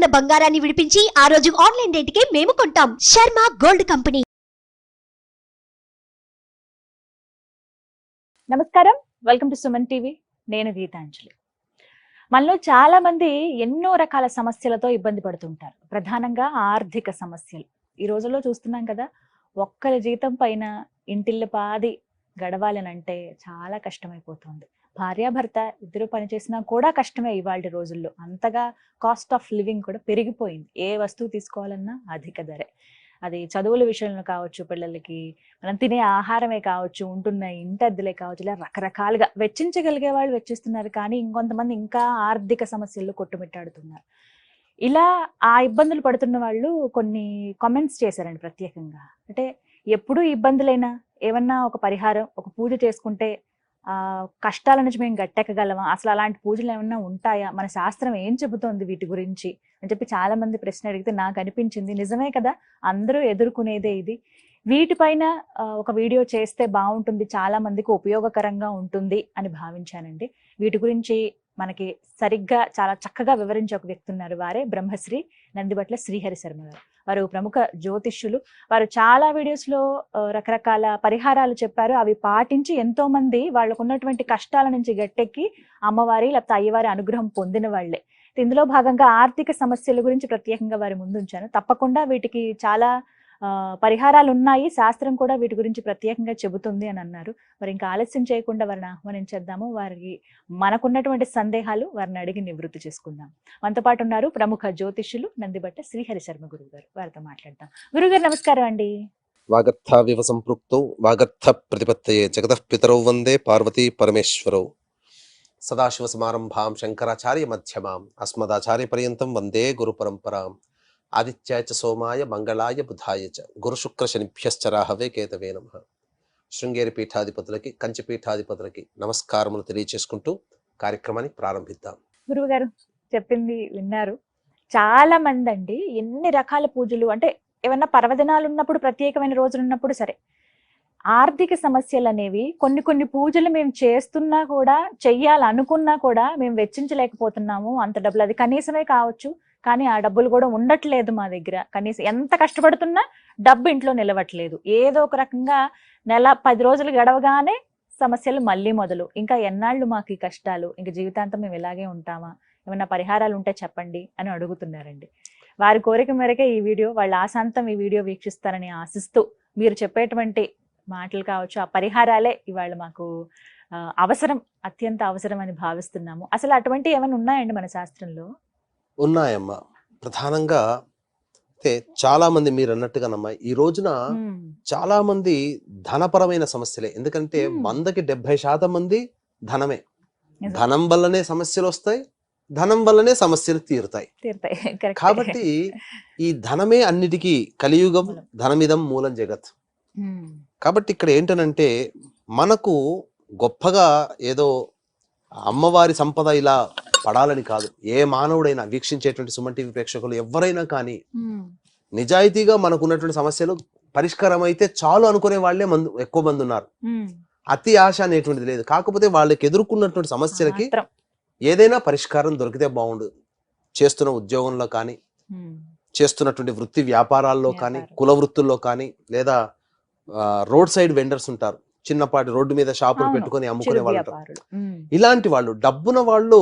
ఉన్న బంగారాన్ని విడిపించి ఆ రోజు ఆన్లైన్ రేటుకే మేము కొంటాం. Sharma gold company. నమస్కారం, వెల్కమ్ టు సుమన్ టీవీ. నేను గీతాంజలి. మనలో చాలా మంది ఎన్నో రకాల సమస్యలతో ఇబ్బంది పడుతుంటారు. ప్రధానంగా ఆర్థిక సమస్యలు. ఈ రోజుల్లో చూస్తున్నాం కదా, ఒక్కరి జీతం పైన ఇంటిల్లిపాది గడవాలనంటే చాలా కష్టమైపోతుంది. భార్యాభర్త ఇద్దరు పనిచేసినా కూడా కష్టమే ఇవాళ రోజుల్లో. అంతగా కాస్ట్ ఆఫ్ లివింగ్ కూడా పెరిగిపోయింది. ఏ వస్తువు తీసుకోవాలన్నా అధిక ధరే. అది చదువుల విషయంలో కావచ్చు, పిల్లలకి మనం తినే ఆహారమే కావచ్చు, ఉంటున్న ఇంటి అద్దెలే కావచ్చు, ఇలా రకరకాలుగా వెచ్చించగలిగే వాళ్ళు వెచ్చిస్తున్నారు. కానీ ఇంకొంతమంది ఇంకా ఆర్థిక సమస్యల్లో కొట్టుమిట్టాడుతున్నారు. ఇలా ఆ ఇబ్బందులు పడుతున్న వాళ్ళు కొన్ని కామెంట్స్ చేశారండి ప్రత్యేకంగా. అంటే ఎప్పుడూ ఇబ్బందులైనా ఏమన్నా ఒక పరిహారం, ఒక పూజ చేసుకుంటే కష్టాల నుంచి మేము గట్టెక్కగలమా, అసలు అలాంటి పూజలు ఏమన్నా ఉంటాయా, మన శాస్త్రం ఏం చెబుతోంది వీటి గురించి అని చెప్పి చాలా మంది ప్రశ్న అడిగితే నాకు అనిపించింది, నిజమే కదా, అందరూ ఎదుర్కొనేదే ఇది. వీటిపైన ఒక వీడియో చేస్తే బాగుంటుంది, చాలా మందికి ఉపయోగకరంగా ఉంటుంది అని భావించానండి. వీటి గురించి మనకి సరిగ్గా చాలా చక్కగా వివరించే ఒక వ్యక్తి ఉన్నారు. వారే బ్రహ్మశ్రీ నందిబట్ల శ్రీహరి శర్మ గారు. వారు ప్రముఖ జ్యోతిష్యులు. వారు చాలా వీడియోస్లో రకరకాల పరిహారాలు చెప్పారు. అవి పాటించి ఎంతో మంది వాళ్ళకు ఉన్నటువంటి కష్టాల నుంచి గట్టెక్కి అమ్మవారి లేకపోతే అయ్యవారి అనుగ్రహం పొందిన వాళ్లే. ఇందులో భాగంగా ఆర్థిక సమస్యల గురించి ప్రత్యేకంగా వారి ముందుంచాను. తప్పకుండా వీటికి చాలా పరిహారాలు ఉన్నాయి, శాస్త్రం కూడా వీటి గురించి ప్రత్యేకంగా చెబుతుంది అని అన్నారు. మరి ఇంకా ఆలస్యం చేయకుండా వారిని ఆహ్వానించేద్దాము. వారికి మనకున్నటువంటి సందేహాలు వారిని అడిగి నివృత్తి చేసుకుందాం. మనతో పాటు ఉన్నారు ప్రముఖ జ్యోతిష్యులు నందిబట్ట శ్రీహరి శర్మ గురువు గారు. వారితో మాట్లాడదాం. గురుగారు నమస్కారం అండి. వాగర్థావివ సంపృక్తౌ వాగర్థ ప్రతిపత్తయే జగతః పితరౌ వందే పార్వతీ పరమేశ్వరౌ. సదాశివ సమారంభాం శంకరాచార్య మధ్యమాం అస్మదాచార్య పర్యంతం వందే గురు పరంపరాం. ఆదిత్యాయ చ సోమాయ మంగళాయ బుధాయ చ గురు శుక్ర శనిభ్యశ్చ రాహవే కేతవే నమః. శృంగేరి పీఠాధిపతులకి, కంచి పీఠాధిపతులకి నమస్కారములు తెలియచేసుకుంటూ కార్యక్రమాన్ని ప్రారంభిద్దాం. గురువు గారు చెప్పింది విన్నారు. చాలా మంది అండి ఎన్ని రకాల పూజలు, అంటే ఏమన్నా పర్వదినాలు ఉన్నప్పుడు, ప్రత్యేకమైన రోజులు ఉన్నప్పుడు సరే, ఆర్థిక సమస్యలు అనేవి కొన్ని పూజలు మేము చేస్తున్నా కూడా, చెయ్యాలనుకున్నా కూడా మేము వెచ్చించలేకపోతున్నాము అంత డబ్బులు. అది కనీసమే కావచ్చు, కానీ ఆ డబ్బులు కూడా ఉండట్లేదు మా దగ్గర. కనీసం ఎంత కష్టపడుతున్నా డబ్బు ఇంట్లో నిలవట్లేదు. ఏదో ఒక రకంగా నెల 10 రోజులు గడవగానే సమస్యలు మళ్ళీ మొదలు. ఇంకా ఎన్నాళ్ళు మాకు ఈ కష్టాలు, ఇంకా జీవితాంతం మేము ఇలాగే ఉంటామా, ఏమైనా పరిహారాలు ఉంటే చెప్పండి అని అడుగుతున్నారండి. వారి కోరిక మేరకే ఈ వీడియో, వాళ్ళ ఆశాంతం ఈ వీడియో వీక్షిస్తారని ఆశిస్తూ, మీరు చెప్పేటువంటి మాటలు కావచ్చు, ఆ పరిహారాలే ఇవాళ మాకు అవసరం, అత్యంత అవసరం అని భావిస్తున్నాము. అసలు అటువంటి ఏమైనా ఉన్నాయండి మన శాస్త్రంలో? ఉన్నాయమ్మా. ప్రధానంగా అయితే చాలా మంది మీరు అన్నట్టుగానమ్మా, ఈ రోజున చాలా మంది ధనపరమైన సమస్యలే. ఎందుకంటే 100కి 70% మంది ధనమే. ధనం వల్లనే సమస్యలు వస్తాయి, ధనం వల్లనే సమస్యలు తీరుతాయి. కాబట్టి ఈ ధనమే అన్నిటికీ కలియుగం, ధనమిదం మూలం జగత్. కాబట్టి ఇక్కడ ఏంటనంటే, మనకు గొప్పగా ఏదో అమ్మవారి సంపద ఇలా పడాలని కాదు. ఏ మానవుడైనా, వీక్షించేటువంటి సుమన్ టీవీ ప్రేక్షకులు ఎవరైనా కానీ, నిజాయితీగా మనకు ఉన్నటువంటి సమస్యలు పరిష్కారం అయితే చాలు అనుకునే వాళ్ళే ఎక్కువ మంది ఉన్నారు. అతి ఆశ అనేటువంటిది లేదు. కాకపోతే వాళ్ళకి ఎదుర్కొన్నటువంటి సమస్యలకి ఏదైనా పరిష్కారం దొరికితే బాగుండు. చేస్తున్న ఉద్యోగంలో కానీ, చేస్తున్నటువంటి వృత్తి వ్యాపారాల్లో కానీ, కుల వృత్తుల్లో కానీ, లేదా రోడ్ సైడ్ వెండర్స్ ఉంటారు, చిన్నపాటి రోడ్డు మీద షాపులు పెట్టుకొని అమ్ముకునే వాళ్ళు ఉంటారు. ఇలాంటి వాళ్ళు, డబ్బున వాళ్ళు,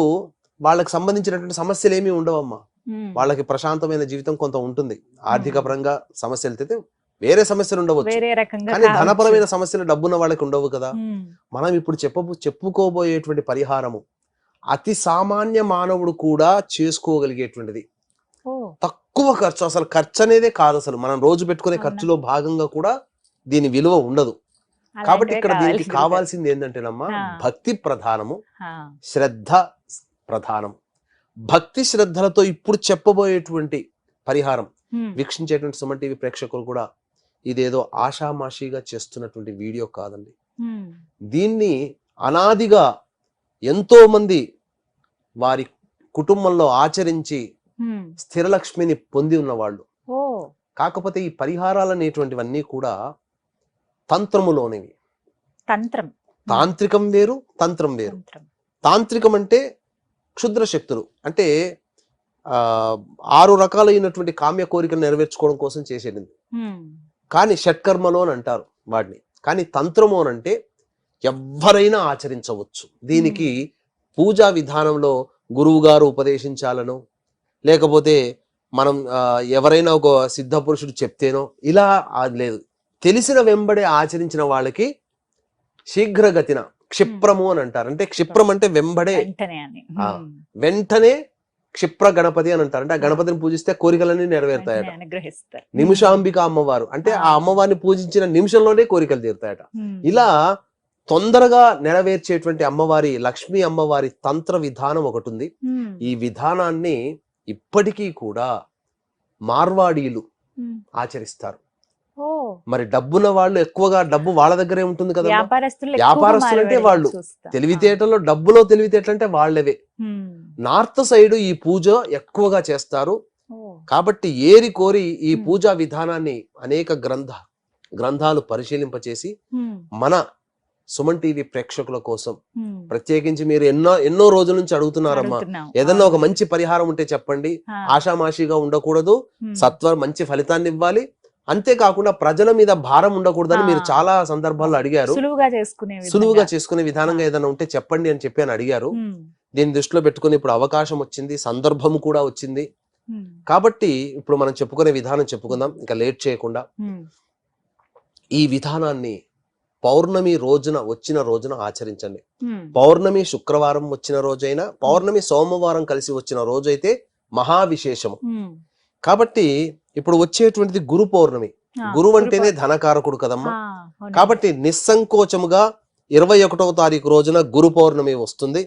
వాళ్ళకి సంబంధించినటువంటి సమస్యలు ఏమీ ఉండవమ్మా. వాళ్ళకి ప్రశాంతమైన జీవితం కొంత ఉంటుంది. ఆర్థిక పరంగా సమస్యలు అయితే వేరే సమస్యలు ఉండవచ్చు, కానీ ధనపరమైన సమస్యలు డబ్బున్న వాళ్ళకి ఉండవు కదా. మనం ఇప్పుడు చెప్పుకోబోయేటువంటి పరిహారము అతి సామాన్య మానవుడు కూడా చేసుకోగలిగేటువంటిది. తక్కువ ఖర్చు, అసలు ఖర్చు అనేదే కాదు. అసలు మనం రోజు పెట్టుకునే ఖర్చులో భాగంగా కూడా దీని విలువ ఉండదు. కాబట్టి ఇక్కడ దీనికి కావాల్సింది ఏంటంటేనమ్మా, భక్తి ప్రధానము, శ్రద్ధ ప్రధానం. భక్తి శ్రద్ధలతో ఇప్పుడు చెప్పబోయేటువంటి పరిహారం వీక్షించేటువంటి సుమన్ టీవీ ప్రేక్షకులు కూడా ఇదేదో ఆషామాషిగా చేస్తున్నటువంటి వీడియో కాదండి. దీన్ని అనాదిగా ఎంతో మంది వారి కుటుంబంలో ఆచరించి స్థిరలక్ష్మిని పొంది ఉన్నవాళ్ళు. కాకపోతే ఈ పరిహారాలు అనేటువంటివన్నీ కూడా తంత్రములోనివి. తాంత్రికం వేరు, తంత్రం వేరు. తాంత్రికం అంటే క్షుద్ర శక్తులు, అంటే 6 రకాలైనటువంటి కామ్య కోరికలు నెరవేర్చుకోవడం కోసం చేసేది. కానీ షట్కర్మలు అని అంటారు వాటిని. కానీ తంత్రము అని అంటే ఎవ్వరైనా ఆచరించవచ్చు. దీనికి పూజా విధానంలో గురువు గారు ఉపదేశించాలనో లేకపోతే మనం ఎవరైనా ఒక సిద్ధ పురుషుడు చెప్తేనో ఇలా లేదు. తెలిసిన వెంబడే ఆచరించిన వాళ్ళకి శీఘ్రగతిన క్షిప్రము అని అంటారు. అంటే క్షిప్రం అంటే వెంబడే, వెంటనే క్షిప్ర గణపతి అని అంటారు. అంటే ఆ గణపతిని పూజిస్తే కోరికలన్నీ నెరవేరుతాయట. నిమిషాంబిక అమ్మవారు అంటే ఆ అమ్మవారిని పూజించిన నిమిషంలోనే కోరికలు తీరుతాయట. ఇలా తొందరగా నెరవేర్చేటువంటి అమ్మవారి లక్ష్మీ అమ్మవారి తంత్ర విధానం ఒకటి ఉంది. ఈ విధానాన్ని ఇప్పటికీ కూడా మార్వాడీలు ఆచరిస్తారు. మరి డబ్బున్న వాళ్ళు ఎక్కువగా డబ్బు వాళ్ళ దగ్గరే ఉంటుంది కదా. వ్యాపారస్తులు అంటే వాళ్ళు తెలివితేటలో డబ్బులో తెలివితేటలు అంటే వాళ్ళవే. నార్త్ సైడ్ ఈ పూజ ఎక్కువగా చేస్తారు. కాబట్టి ఏరి కోరి ఈ పూజా విధానాన్ని అనేక గ్రంథాలు పరిశీలింపచేసి మన సుమన్ టీవీ ప్రేక్షకుల కోసం ప్రత్యేకించి మీరు ఎన్నో రోజుల నుంచి అడుగుతున్నారమ్మా, ఏదన్నా ఒక మంచి పరిహారం ఉంటే చెప్పండి. ఆషామాషిగా ఉండకూడదు, మంచి ఫలితాన్ని ఇవ్వాలి, అంతేకాకుండా ప్రజల మీద భారం ఉండకూడదని మీరు చాలా సందర్భాల్లో అడిగారు. సులువుగా చేసుకునే విధానంగా ఏదైనా ఉంటే చెప్పండి అని చెప్పి అడిగారు. దీన్ని దృష్టిలో పెట్టుకుని ఇప్పుడు అవకాశం వచ్చింది, సందర్భం కూడా వచ్చింది. కాబట్టి ఇప్పుడు మనం చెప్పుకునే విధానం చెప్పుకుందాం, ఇంకా లేట్ చేయకుండా. ఈ విధానాన్ని పౌర్ణమి వచ్చిన రోజున ఆచరించండి. పౌర్ణమి శుక్రవారం వచ్చిన రోజైనా, పౌర్ణమి సోమవారం కలిసి వచ్చిన రోజైతే మహా విశేషము. కాబట్టి ఇప్పుడు వచ్చేటువంటిది గురు పౌర్ణమి. గురువు అంటేనే ధనకారకుడు కదమ్మా. కాబట్టి నిస్సంకోచముగా 21వ తారీఖు రోజున గురు పౌర్ణమి వస్తుంది.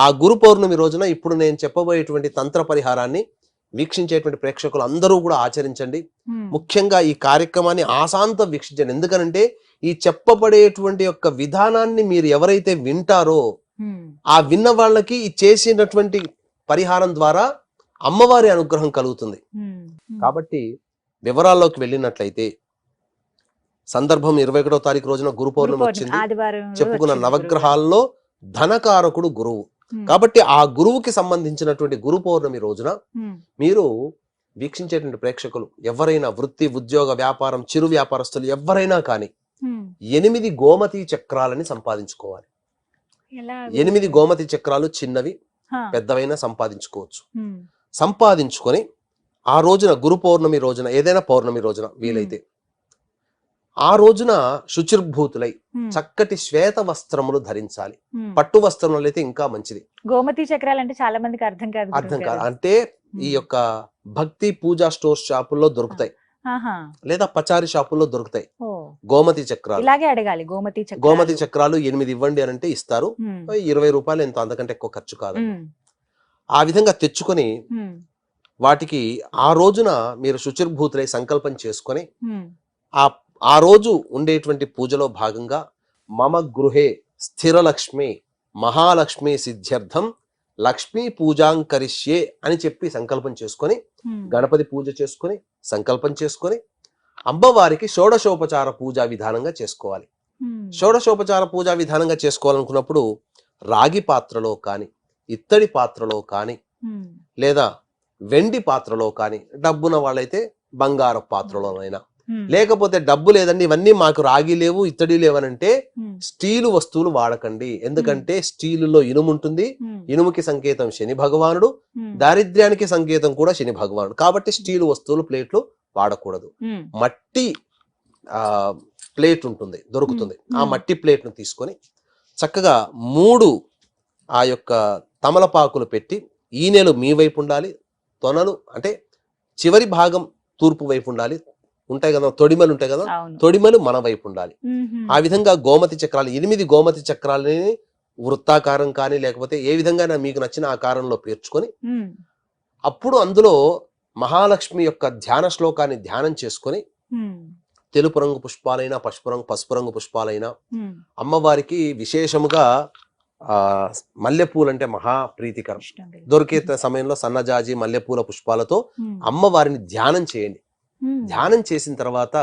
ఆ గురు పౌర్ణమి రోజున ఇప్పుడు నేను చెప్పబోయేటువంటి తంత్ర పరిహారాన్ని వీక్షించేటువంటి ప్రేక్షకులు అందరూ కూడా ఆచరించండి. ముఖ్యంగా ఈ కార్యక్రమాన్ని ఆశాంతం వీక్షించండి. ఎందుకనంటే ఈ చెప్పబడేటువంటి యొక్క విధానాన్ని మీరు ఎవరైతే వింటారో ఆ విన్న వాళ్ళకి ఈ చేసినటువంటి పరిహారం ద్వారా అమ్మవారి అనుగ్రహం కలుగుతుంది. కాబట్టి వివరాల్లోకి వెళ్ళినట్లయితే సందర్భం 21వ తారీఖు రోజున గురు పౌర్ణమి వచ్చింది. చెప్పుకున్న నవగ్రహాల్లో ధనకారకుడు గురువు. కాబట్టి ఆ గురువుకి సంబంధించినటువంటి గురు పౌర్ణమి రోజున మీరు వీక్షించేటువంటి ప్రేక్షకులు ఎవరైనా వృత్తి, ఉద్యోగ, వ్యాపారం, చిరు వ్యాపారస్తులు ఎవరైనా కానీ 8 గోమతి చక్రాలని సంపాదించుకోవాలి. 8 గోమతి చక్రాలు చిన్నవి పెద్దవైనా సంపాదించుకోవచ్చు. సంపాదించుకొని ఆ రోజున గురు పౌర్ణమి రోజున, ఏదైనా పౌర్ణమి రోజున వీలైతే ఆ రోజున శుచిర్భూతులై చక్కటి శ్వేత వస్త్రములు ధరించాలి. పట్టు వస్త్రములు అయితే ఇంకా మంచిది. గోమతి చక్రాలు అంటే చాలా మందికి అర్థం కాదు. అంటే ఈ యొక్క భక్తి పూజా స్టోర్ షాపుల్లో దొరుకుతాయి, లేదా పచారి షాపుల్లో దొరుకుతాయి గోమతి చక్రాలు. ఇలాగే అడగాలి. గోమతి చక్రాలు 8 ఇవ్వండి అని అంటే ఇస్తారు. 20 రూపాయలు ఎంతో, అంతకంటే ఎక్కువ ఖర్చు కాదు. ఆ విధంగా తెచ్చుకొని వాటికి ఆ రోజున మీరు శుచిర్భూతులై సంకల్పం చేసుకొని ఆ రోజు ఉండేటువంటి పూజలో భాగంగా మమ గృహే స్థిరలక్ష్మి మహాలక్ష్మి సిద్ధ్యర్థం లక్ష్మీ పూజాంకరిష్యే అని చెప్పి సంకల్పం చేసుకొని గణపతి పూజ చేసుకొని సంకల్పం చేసుకొని అమ్మవారికి షోడశోపచార పూజా విధానంగా చేసుకోవాలి. షోడశోపచార పూజా విధానంగా చేసుకోవాలనుకున్నప్పుడు రాగి పాత్రలో కానీ, ఇత్తడి పాత్రలో కానీ, లేదా వెండి పాత్రలో కానీ, డబ్బున వాళ్ళైతే బంగారు పాత్రలోనైనా, లేకపోతే డబ్బు లేదండి ఇవన్నీ మాకు రాగి లేవు, ఇత్తడి లేవనంటే స్టీలు వస్తువులు వాడకండి. ఎందుకంటే స్టీలులో ఇనుము ఉంటుంది. ఇనుముకి సంకేతం శని భగవానుడు, దారిద్ర్యానికి సంకేతం కూడా శని భగవానుడు. కాబట్టి స్టీలు వస్తువులు, ప్లేట్లు వాడకూడదు. మట్టి ప్లేట్ ఉంటుంది, దొరుకుతుంది. ఆ మట్టి ప్లేట్ ను తీసుకొని చక్కగా 3 ఆ యొక్క తమలపాకులు పెట్టి, ఈనెలు మీ వైపు ఉండాలి, తొనలు అంటే చివరి భాగం తూర్పు వైపు ఉండాలి. ఉంటాయి కదా తొడిమలు, ఉంటాయి కదా తొడిమలు మన వైపు ఉండాలి. ఆ విధంగా గోమతి చక్రాలు 8 గోమతి చక్రాలని వృత్తాకారం కానీ లేకపోతే ఏ విధంగా మీకు నచ్చిన ఆకారంలో పేర్చుకొని అప్పుడు అందులో మహాలక్ష్మి యొక్క ధ్యాన శ్లోకాన్ని ధ్యానం చేసుకొని తెలుపు రంగు పుష్పాలైనా పసుపు రంగు పుష్పాలైనా, అమ్మవారికి విశేషముగా మల్లెపూలు అంటే మహా ప్రీతికరం. దొరికే సమయంలో సన్నజాజి మల్లెపూల పుష్పాలతో అమ్మవారిని ధ్యానం చేయండి. ధ్యానం చేసిన తర్వాత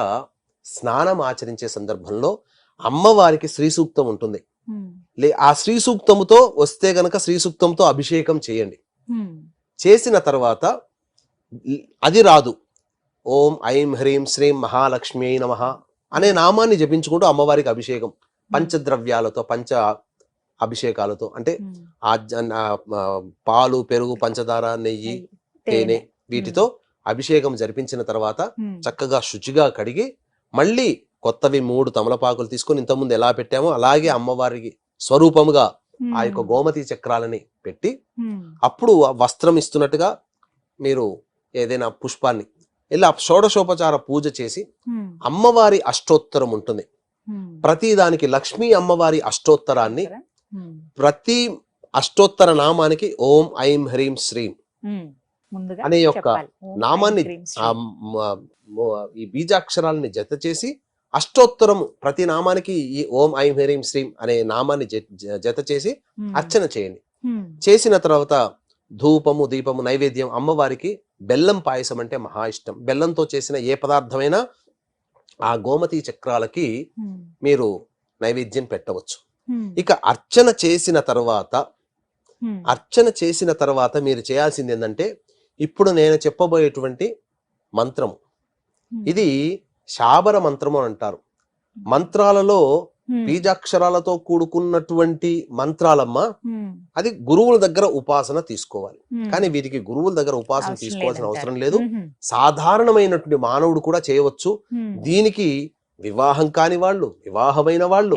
స్నానం ఆచరించే సందర్భంలో అమ్మవారికి శ్రీ సూక్తం ఉంటుంది. ఆ శ్రీ సూక్తముతో వస్తే గనక శ్రీ సూక్తంతో అభిషేకం చేయండి. చేసిన తర్వాత అది రాదు, ఓం ఐం హ్రీం శ్రీం మహాలక్ష్మి నమః అనే నామాన్ని జపించుకుంటూ అమ్మవారికి అభిషేకం పంచద్రవ్యాలతో, పంచ అభిషేకాలతో, అంటే పాలు, పెరుగు, పంచదార, నెయ్యి, తేనె వీటితో అభిషేకం జరిపించిన తర్వాత చక్కగా శుచిగా కడిగి మళ్ళీ కొత్తవి 3 తమలపాకులు తీసుకొని ఇంతకుముందు ఎలా పెట్టామో అలాగే అమ్మవారికి స్వరూపముగా ఆ యొక్క గోమతి చక్రాలని పెట్టి అప్పుడు వస్త్రం ఇస్తున్నట్టుగా మీరు ఏదైనా పుష్పాన్ని ఇలా షోడశోపచార పూజ చేసి అమ్మవారి అష్టోత్తరం ఉంటుంది. ప్రతి దానికి లక్ష్మీ అమ్మవారి అష్టోత్తరాన్ని ప్రతి అష్టోత్తర నామానికి ఓం ఐం హ్రీం శ్రీం అనే యొక్క నామాన్ని ఈ బీజాక్షరాలని జత చేసి అష్టోత్తరం ప్రతి నామానికి ఈ ఓం ఐం హ్రీం శ్రీం అనే నామాన్ని జత చేసి అర్చన చేయండి. చేసిన తర్వాత ధూపము, దీపము, నైవేద్యం అమ్మవారికి బెల్లం పాయసం అంటే మహా ఇష్టం. బెల్లంతో చేసిన ఏ పదార్థమైనా ఆ గోమతి చక్రాలకి మీరు నైవేద్యం పెట్టవచ్చు. ఇక అర్చన చేసిన తర్వాత మీరు చేయాల్సింది ఏంటంటే ఇప్పుడు నేను చెప్పబోయేటువంటి మంత్రము, ఇది శాబర మంత్రము అని అంటారు. మంత్రాలలో బీజాక్షరాలతో కూడుకున్నటువంటి మంత్రాలమ్మా, అది గురువుల దగ్గర ఉపాసన తీసుకోవాలి. కానీ వీటికి గురువుల దగ్గర ఉపాసన తీసుకోవాల్సిన అవసరం లేదు. సాధారణమైనటువంటి మానవుడు కూడా చేయవచ్చు. దీనికి వివాహం కాని వాళ్ళు, వివాహమైన వాళ్ళు,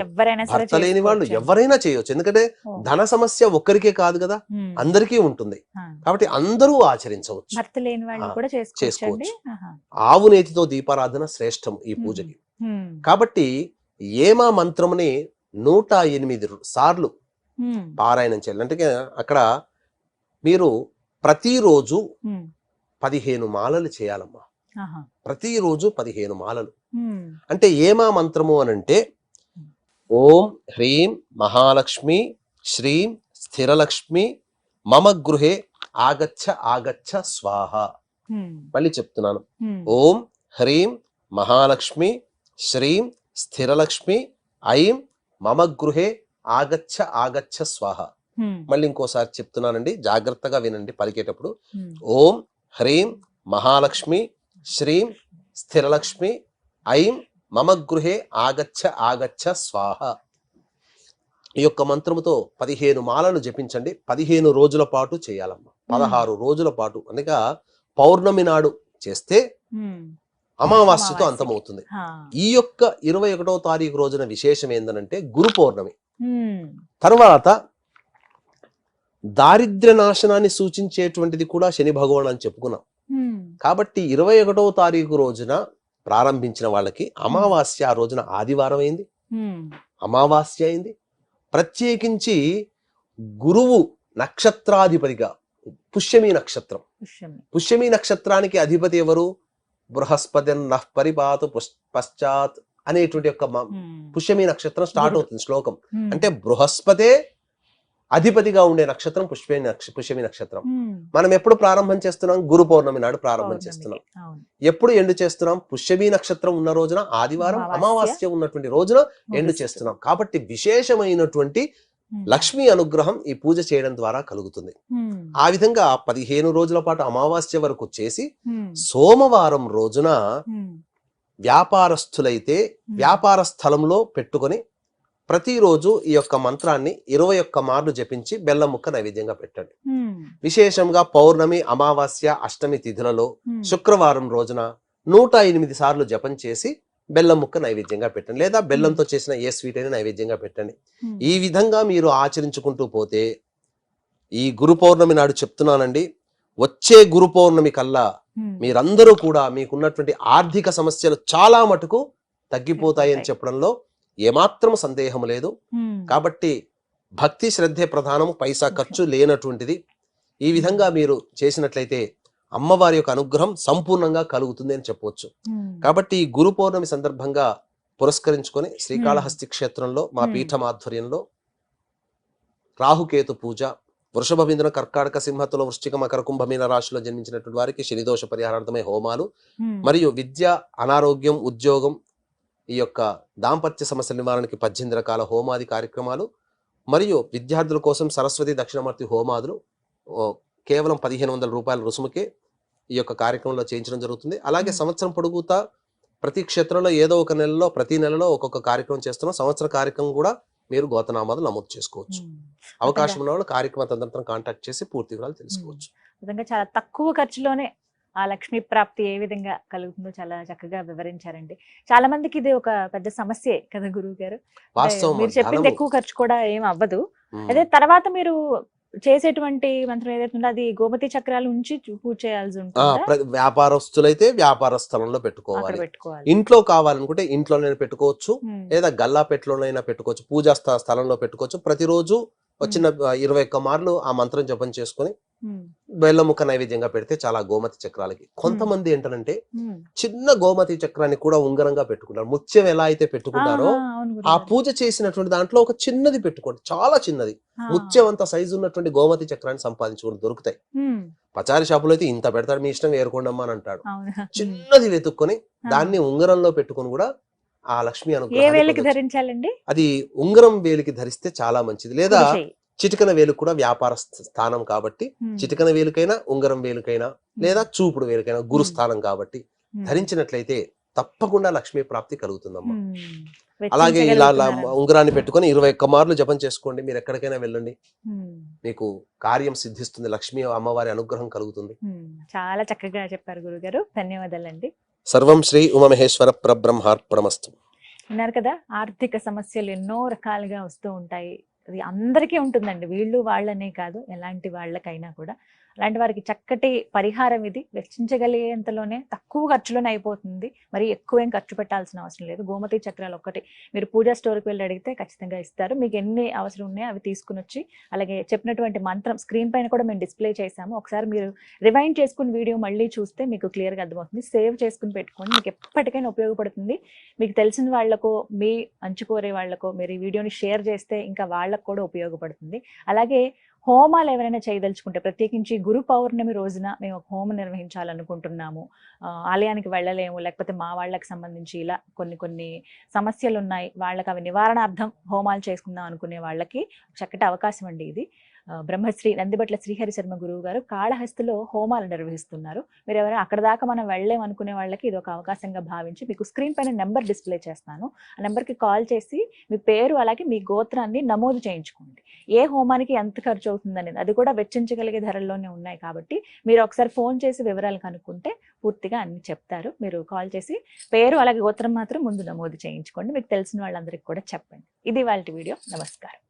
భర్త లేని వాళ్ళు ఎవరైనా చేయవచ్చు. ఎందుకంటే ధన సమస్య ఒక్కరికే కాదు కదా, అందరికీ ఉంటుంది. కాబట్టి అందరూ ఆచరించవచ్చు, చేసుకోవచ్చు. ఆవు నేతితో దీపారాధన శ్రేష్టం ఈ పూజకి. కాబట్టి ఏమా మంత్రముని 108 సార్లు పారాయణం చేయాలి. అంటే అక్కడ మీరు ప్రతిరోజు 15 మాలలు చేయాలమ్మా. ప్రతిరోజు 15 మాలలు. అంటే ఏమా మంత్రము అనంటే ఓం హ్రీం మహాలక్ష్మి శ్రీం స్థిరలక్ష్మి మమ గృహే ఆగచ్చ ఆగచ్చ స్వాహ. మళ్ళీ చెప్తున్నాను, ఓం హ్రీం మహాలక్ష్మి శ్రీం స్థిరలక్ష్మి ఐం మమ గృహే ఆగచ్చ ఆగచ్చ స్వాహ. మళ్ళీ ఇంకోసారి చెప్తున్నానండి, జాగ్రత్తగా వినండి పలికేటప్పుడు. ఓం హ్రీం మహాలక్ష్మి శ్రీం స్థిరలక్ష్మి ఐం మమ గృహే ఆగచ్చ ఆగచ్చ స్వాహ. ఈ యొక్క మంత్రముతో 15 మాలలు జపించండి. 15 రోజుల పాటు చేయాలమ్మా. 16 రోజుల పాటు, అనగా పౌర్ణమి నాడు చేస్తే అమావాస్యతో అంతమవుతుంది. ఈ యొక్క 21వ తారీఖు రోజున విశేషం ఏందనంటే గురు పౌర్ణమి. తర్వాత దారిద్ర్య నాశనాన్ని సూచించేటువంటిది కూడా శని భగవాన్ అని చెప్పుకున్నాం. కాబట్టి 21వ తారీఖు రోజున ప్రారంభించిన వాళ్ళకి అమావాస్య ఆ రోజున ఆదివారం అయింది, అమావాస్య అయింది. ప్రత్యేకించి గురువు నక్షత్రాధిపతిగా పుష్యమి నక్షత్రం, పుష్యమి నక్షత్రానికి అధిపతి ఎవరు? బృహస్పతి నః పరిపాతు పశ్చాత్ అనేటువంటి యొక్క పుష్యమి నక్షత్రం స్టార్ట్ అవుతుంది శ్లోకం. అంటే బృహస్పతే అధిపతిగా ఉండే నక్షత్రం పుష్యమి నక్షత్రం. మనం ఎప్పుడు ప్రారంభం చేస్తున్నాం? గురు పౌర్ణమి నాడు ప్రారంభం చేస్తున్నాం. ఎప్పుడు ఎండు చేస్తున్నాం? పుష్యమి నక్షత్రం ఉన్న రోజున ఆదివారం, అమావాస్య ఉన్నటువంటి రోజున ఎండు చేస్తున్నాం. కాబట్టి విశేషమైనటువంటి లక్ష్మీ అనుగ్రహం ఈ పూజ చేయడం ద్వారా కలుగుతుంది. ఆ విధంగా 15 రోజుల పాటు అమావాస్య వరకు చేసి సోమవారం రోజున వ్యాపారస్తులైతే వ్యాపార స్థలంలో పెట్టుకొని ప్రతిరోజు ఈ యొక్క మంత్రాన్ని 21 మార్లు జపించి బెల్లం ముక్క నైవేద్యంగా పెట్టండి. విశేషంగా పౌర్ణమి, అమావాస్య, అష్టమి తిథులలో శుక్రవారం రోజున 108 సార్లు జపం చేసి బెల్లం ముక్క నైవేద్యంగా పెట్టండి. లేదా బెల్లంతో చేసిన ఏ స్వీట్ అయినా నైవేద్యంగా పెట్టండి. ఈ విధంగా మీరు ఆచరించుకుంటూ పోతే ఈ గురు పౌర్ణమి నాడు చెప్తున్నానండి, వచ్చే గురు పౌర్ణమి కల్లా మీరందరూ కూడా మీకున్నటువంటి ఆర్థిక సమస్యలు చాలా మటుకు తగ్గిపోతాయి అని చెప్పడంలో ఏమాత్రం సందేహం లేదు. కాబట్టి భక్తి శ్రద్ధే ప్రధానం, పైసా ఖర్చు లేనటువంటిది. ఈ విధంగా మీరు చేసినట్లయితే అమ్మవారి యొక్క అనుగ్రహం సంపూర్ణంగా కలుగుతుంది అని చెప్పవచ్చు. కాబట్టి ఈ గురు పౌర్ణమి సందర్భంగా పురస్కరించుకొని శ్రీకాళహస్తి క్షేత్రంలో మా పీఠం ఆధ్వర్యంలో రాహుకేతు పూజ, వృషభ బిందున కర్కాటక సింహతుల వృశ్చిక మకర కుంభమీన రాశిలో జన్మించినటువంటి వారికి శనిదోష పరిహారార్థమై హోమాలు, మరియు విద్య, అనారోగ్యం, ఉద్యోగం, ఈ యొక్క దాంపత్య సమస్యల నివారణకి 18 రకాల హోమాది కార్యక్రమాలు, మరియు విద్యార్థుల కోసం సరస్వతి దక్షిణామూర్తి హోమాదులు కేవలం 1500 రూపాయల రుసుముకే ఈ యొక్క కార్యక్రమంలో చేయించడం జరుగుతుంది. అలాగే సంవత్సరం పొడుగుతా ప్రతి క్షేత్రంలో ఏదో ఒక నెలలో ప్రతి నెలలో ఒక్కొక్క కార్యక్రమం చేస్తున్నాం. సంవత్సర కార్యక్రమం కూడా మీరు గోతనామాలు నమోదు చేసుకోవచ్చు. అవకాశం ఉన్న వాళ్ళు కార్యక్రమ తదనంతరం కాంటాక్ట్ చేసి పూర్తి వివరాలు తెలుసుకోవచ్చు. నిజంగా చాలా తక్కువ ఖర్చులోనే ఆ లక్ష్మీ ప్రాప్తి ఏ విధంగా కలుగుతుందో చాలా చక్కగా వివరించారండి. చాలా మందికి ఇది ఒక పెద్ద సమస్యే కదా గురువు గారు. వాస్తవం మీరు చెప్పింది ఎక్కువ ఖర్చు కూడా ఏం అవ్వదు. అదే తర్వాత మీరు చేసేటువంటి మంత్రం ఏదైతే ఉందో అది గోమతి చక్రాలు ఉంచి పూజ చేయాల్సి ఉంటుంది. వ్యాపారస్తులైతే వ్యాపార స్థలంలో పెట్టుకోవాలి. ఇంట్లో కావాలనుకుంటే ఇంట్లోనే పెట్టుకోవచ్చు, లేదా గల్లా పెట్టులోనైనా పెట్టుకోవచ్చు, పూజా స్థలంలో పెట్టుకోవచ్చు. ప్రతిరోజు వచ్చిన 21 మార్లు ఆ మంత్రం జపం చేసుకుని బెల్లముక్క నైవేద్యంగా పెడితే చాలా గోమతి చక్రాలకి. కొంతమంది ఏంటంటే చిన్న గోమతి చక్రాన్ని కూడా ఉంగరంగా పెట్టుకుంటారు. ముత్యం ఎలా అయితే పెట్టుకుంటారో ఆ పూజ చేసినటువంటి దాంట్లో ఒక చిన్నది పెట్టుకోండి, చాలా చిన్నది, ముత్యం అంత సైజు ఉన్నటువంటి గోమతి చక్రాన్ని సంపాదించుకుని దొరుకుతాయి. పచారి షాపులో అయితే ఇంత పెడతాడు, మీ ఇష్టం ఏరుకోండమ్మా అని అంటాడు. చిన్నది వెతుక్కొని దాన్ని ఉంగరంలో పెట్టుకుని కూడా ఆ లక్ష్మి అనుగ్రహం ధరించాలండి. అది ఉంగరం వేలికి ధరిస్తే చాలా మంచిది. లేదా చిటికన వేలు కూడా వ్యాపార స్థానం కాబట్టి చిటికన వేలుకైనా ఉంగరం వేలుకైనా లేదా చూపుడు వేలుకైనా గురు స్థానం కాబట్టి ధరించినట్లయితే తప్పకుండా లక్ష్మీ ప్రాప్తి కలుగుతుందమ్మా. అలాగే ఇలా ఉంగరాన్ని పెట్టుకొని 21 మార్లు జపం చేసుకోండి. మీరు ఎక్కడికైనా వెళ్ళండి, మీకు కార్యం సిద్ధిస్తుంది, లక్ష్మీ అమ్మవారి అనుగ్రహం కలుగుతుంది. చాలా చక్కగా చెప్పారు గురుగారు, ధన్యవాదాలండి. సర్వం శ్రీ ఉమామహేశ్వర పరబ్రహ్మార్పణమస్తు. విన్నారు కదా, ఆర్థిక సమస్యలు ఎన్నో రకాలుగా వస్తూ ఉంటాయి. అది అందరికీ ఉంటుందండి, వీళ్ళు వాళ్ళనే కాదు, ఎలాంటి వాళ్ళకైనా కూడా. అలాంటి వారికి చక్కటి పరిహారం ఇది. వెచ్చించగలిగేంతలోనే తక్కువ ఖర్చులోనే అయిపోతుంది, మరి ఎక్కువ ఏం ఖర్చు పెట్టాల్సిన అవసరం లేదు. గోమతి చక్రాలు ఒక్కటి మీరు పూజా స్టోర్కి వెళ్ళి అడిగితే ఖచ్చితంగా ఇస్తారు. మీకు ఎన్ని అవసరం ఉన్నాయో అవి తీసుకుని వచ్చి, అలాగే చెప్పినటువంటి మంత్రం స్క్రీన్ పైన కూడా మేము డిస్ప్లే చేసాము. ఒకసారి మీరు రివైండ్ చేసుకుని వీడియో మళ్ళీ చూస్తే మీకు క్లియర్గా అర్థమవుతుంది. సేవ్ చేసుకుని పెట్టుకోండి, మీకు ఎప్పటికైనా ఉపయోగపడుతుంది. మీకు తెలిసిన వాళ్ళకో, మీ అంచుకోరే వాళ్ళకో మీరు ఈ వీడియోని షేర్ చేస్తే ఇంకా వాళ్ళకు కూడా ఉపయోగపడుతుంది. అలాగే హోమాలు ఎవరైనా చేయదలుచుకుంటే, ప్రత్యేకించి గురు పౌర్ణమి రోజున మేము ఒక హోమం నిర్వహించాలనుకుంటున్నాము, ఆలయానికి వెళ్ళలేము, లేకపోతే మా వాళ్ళకి సంబంధించి ఇలా కొన్ని సమస్యలు ఉన్నాయి, వాళ్ళకి అవి నివారణార్థం హోమాలు చేసుకుందాం అనుకునే వాళ్ళకి చక్కటి అవకాశం అండి ఇది. బ్రహ్మశ్రీ నందిబట్ల శ్రీహరి శర్మ గురువు గారు కాళహస్తిలో హోమాలు నిర్వహిస్తున్నారు. మీరు ఎవరైనా అక్కడ దాకా మనం వెళ్ళలేము అనుకునే వాళ్ళకి ఇది ఒక అవకాశంగా భావించి మీకు స్క్రీన్ పైన నెంబర్ డిస్ప్లే చేస్తాను. ఆ నెంబర్కి కాల్ చేసి మీ పేరు అలాగే మీ గోత్రాన్ని నమోదు చేయించుకోండి. ఏ హోమానికి ఎంత ఖర్చు అవుతుంది అనేది అది కూడా వెచ్చించగలిగే ధరల్లోనే ఉన్నాయి కాబట్టి మీరు ఒకసారి ఫోన్ చేసి వివరాలు కనుక్కుంటే పూర్తిగా అన్ని చెప్తారు. మీరు కాల్ చేసి పేరు అలాగే గోత్రం మాత్రం ముందు నమోదు చేయించుకోండి. మీకు తెలిసిన వాళ్ళందరికీ కూడా చెప్పండి. ఇది వాళ్ళ వీడియో. నమస్కారం.